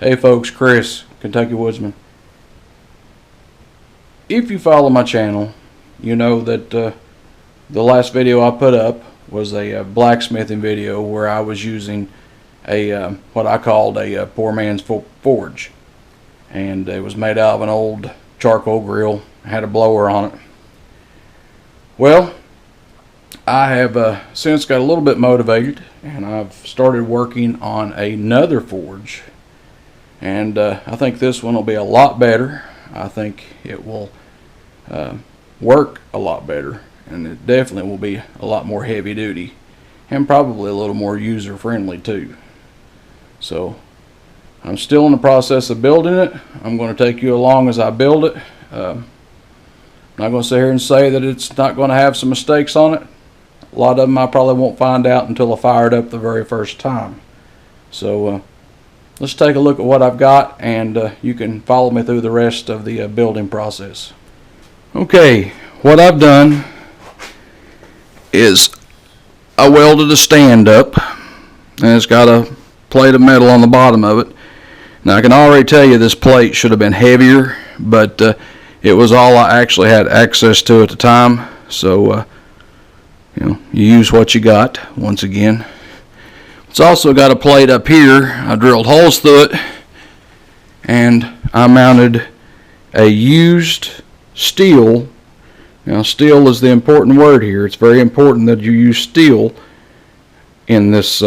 Hey folks, Chris, Kentucky Woodsman. If you follow my channel, you know that the last video I put up was a blacksmithing video where I was using a what I called a poor man's forge, and it was made out of an old charcoal grill. It had a blower on it. Well, I have since got a little bit motivated, and I've started working on another forge, and I think this one will be a lot better. I think it will work a lot better, and it definitely will be a lot more heavy duty and probably a little more user friendly too. So I'm still in the process of building it. I'm going to take you along as I build it. I'm not going to sit here and say that it's not going to have some mistakes on it. A lot of them I probably won't find out until I fire it up the very first time. So let's take a look at what I've got, and you can follow me through the rest of the building process. Okay, what I've done is I welded a stand up, and it's got a plate of metal on the bottom of it. Now I can already tell you this plate should have been heavier, but it was all I actually had access to at the time. So you know, you use what you got once again. It's also got a plate up here. I drilled holes through it, and I mounted a used steel. Now steel is the important word here. It's very important that you use steel in this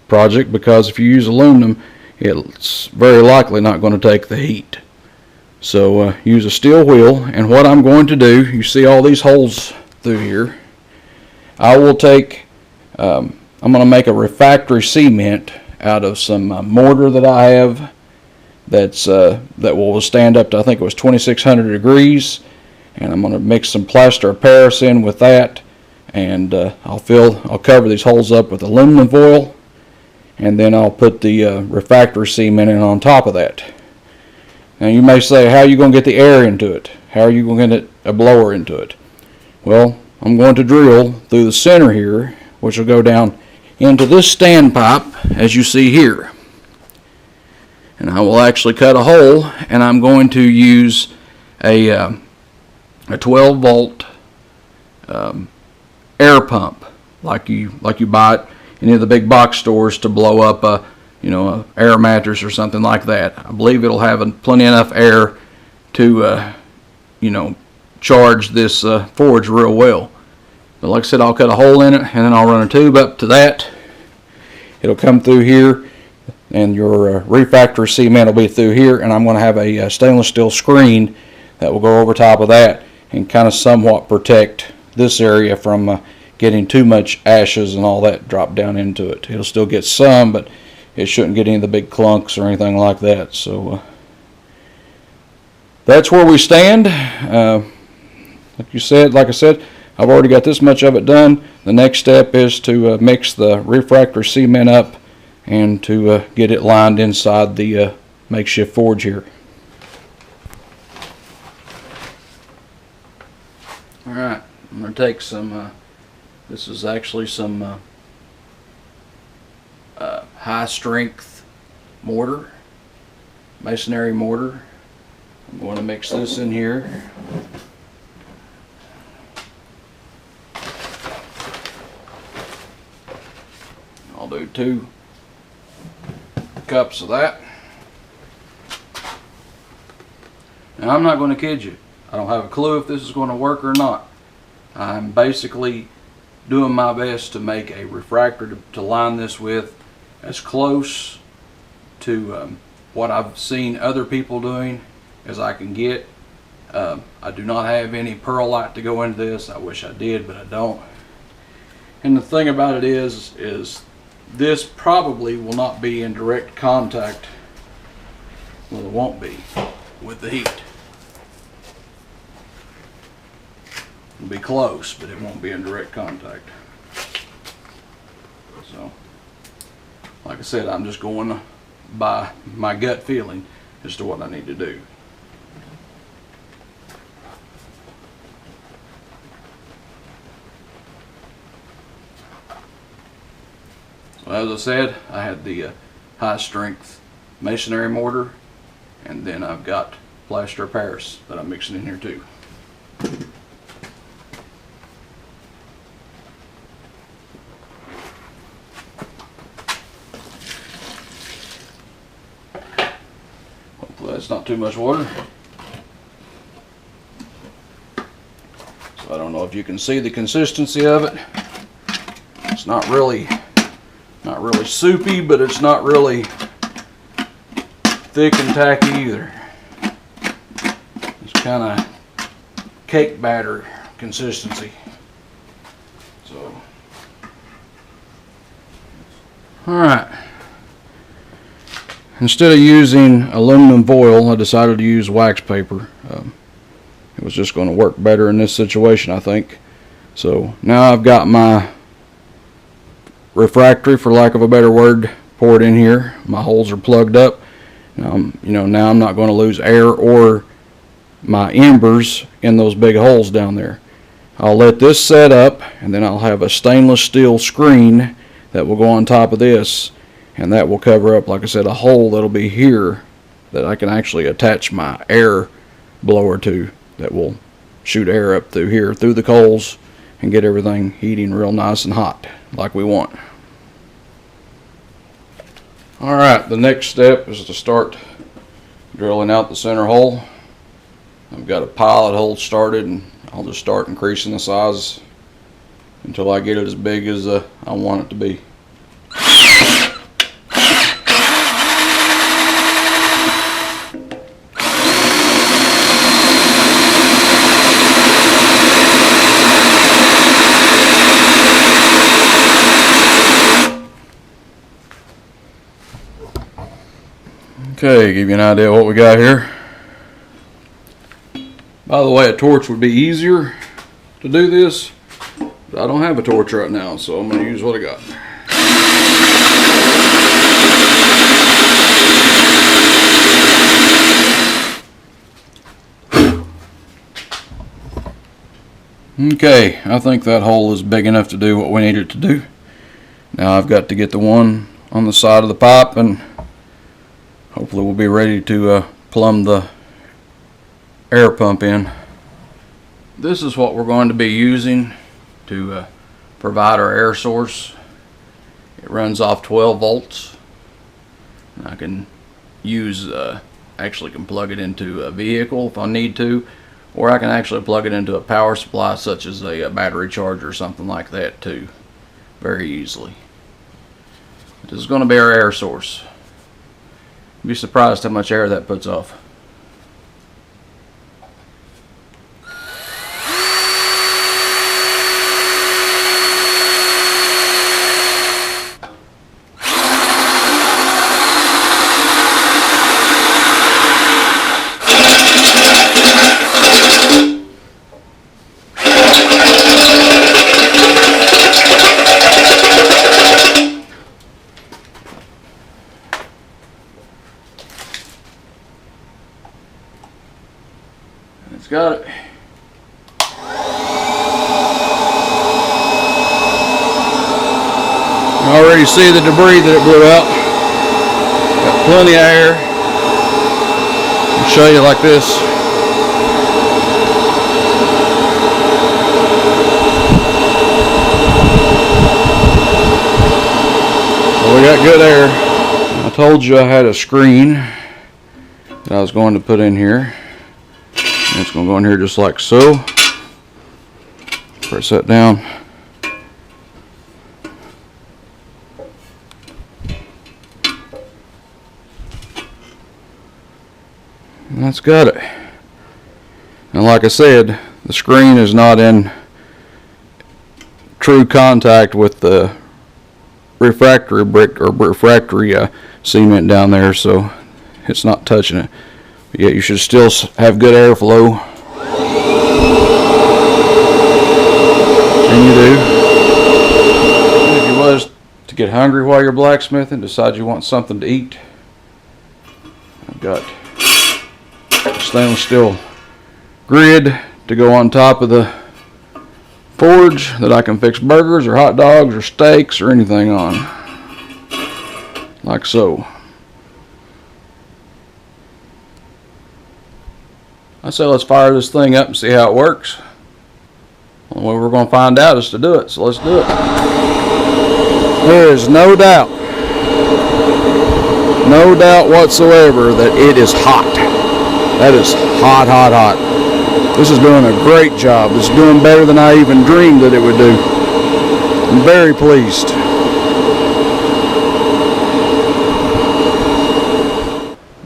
project, because if you use aluminum, it's very likely not going to take the heat. So use a steel wheel, and what I'm going to do, you see all these holes through here, I will take I'm going to make a refractory cement out of some mortar that I have that's that will stand up to, I think it was 2600 degrees, and I'm going to mix some plaster of Paris in with that, and I'll cover these holes up with aluminum foil, and then I'll put the refractory cement in on top of that. Now you may say, how are you going to get the air into it? How are you going to get a blower into it? Well, I'm going to drill through the center here, which will go down into this standpipe as you see here. And I will actually cut a hole, and I'm going to use a 12 volt air pump like you buy at any of the big box stores to blow up a air mattress or something like that. I believe it'll have plenty enough air to charge this forge real well. But like I said, I'll cut a hole in it, and then I'll run a tube up to that. It'll come through here, and your refractory cement will be through here, and I'm going to have a stainless steel screen that will go over top of that and kind of somewhat protect this area from getting too much ashes and all that drop down into it. It'll still get some, but it shouldn't get any of the big clunks or anything like that. So that's where we stand. Like I said, I've already got this much of it done. The next step is to mix the refractory cement up and to get it lined inside the makeshift forge here. Alright, I'm going to take some, this is actually some high strength mortar, masonry mortar. I'm going to mix this in here. I'll do 2 cups of that. Now I'm not going to kid you. I don't have a clue if this is going to work or not. I'm basically doing my best to make a refractor to line this with as close to what I've seen other people doing as I can get. I do not have any perlite to go into this. I wish I did, but I don't. And the thing about it is this probably will not be in direct contact, well, it won't be, with the heat. It'll be close, but it won't be in direct contact. So, like I said, I'm just going by my gut feeling as to what I need to do. Well, as I said, I had the high strength masonry mortar, and then I've got plaster of Paris that I'm mixing in here too. Hopefully that's not too much water. So I don't know if you can see the consistency of it. It's not really soupy, but it's not really thick and tacky either. It's kind of cake batter consistency. So, alright. Instead of using aluminum foil, I decided to use wax paper. It was just going to work better in this situation, I think. So now I've got my refractory, for lack of a better word, poured in here. My holes are plugged up. Now I'm not going to lose air or my embers in those big holes down there. I'll let this set up, and then I'll have a stainless steel screen that will go on top of this, and that will cover up, like I said, a hole that'll be here that I can actually attach my air blower to, that will shoot air up through here, through the coals, and get everything heating real nice and hot like we want. Alright, the next step is to start drilling out the center hole. I've got a pilot hole started, and I'll just start increasing the size until I get it as big as I want it to be. Okay, give you an idea of what we got here. By the way, a torch would be easier to do this, but I don't have a torch right now, so I'm going to use what I got. Okay, I think that hole is big enough to do what we need it to do. Now I've got to get the one on the side of the pipe, and hopefully we'll be ready to plumb the air pump in. This is what we're going to be using to provide our air source. It runs off 12 volts. And I can use, actually can plug it into a vehicle if I need to, or I can actually plug it into a power supply such as a battery charger or something like that too, very easily. This is going to be our air source. You'd be surprised how much air that puts off. It's got it. You already see the debris that it blew out. Got plenty of air. I'll show you like this. So we got good air. I told you I had a screen that I was going to put in here. And it's going to go in here just like so. Press that down. And that's got it. And like I said, the screen is not in true contact with the refractory brick or refractory cement down there, so it's not touching it. But yet you should still have good airflow. And you do. If you was to get hungry while you're blacksmithing, decide you want something to eat, I've got a stainless steel grid to go on top of the forge that I can fix burgers or hot dogs or steaks or anything on. Like so. I say let's fire this thing up and see how it works. Well, we're going to find out is to do it, so let's do it. There is no doubt whatsoever that it is hot. That is hot, hot, hot. This is doing a great job. It's doing better than I even dreamed that it would do. I'm very pleased.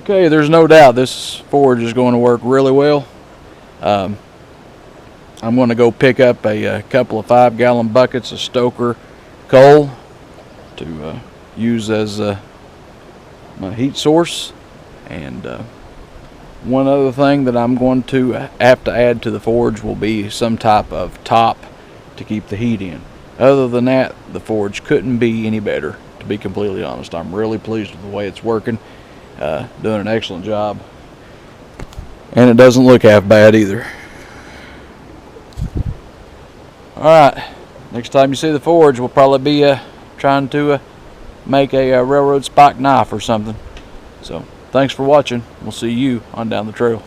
Okay, there's no doubt this forge is going to work really well. I'm going to go pick up a couple of 5-gallon buckets of Stoker coal to use as my heat source. And one other thing that I'm going to have to add to the forge will be some type of top to keep the heat in. Other than that, the forge couldn't be any better, to be completely honest. I'm really pleased with the way it's working. Doing an excellent job. And it doesn't look half bad either. Alright, next time you see the forge, we'll probably be trying to make a railroad spike knife or something. So, thanks for watching. We'll see you on down the trail.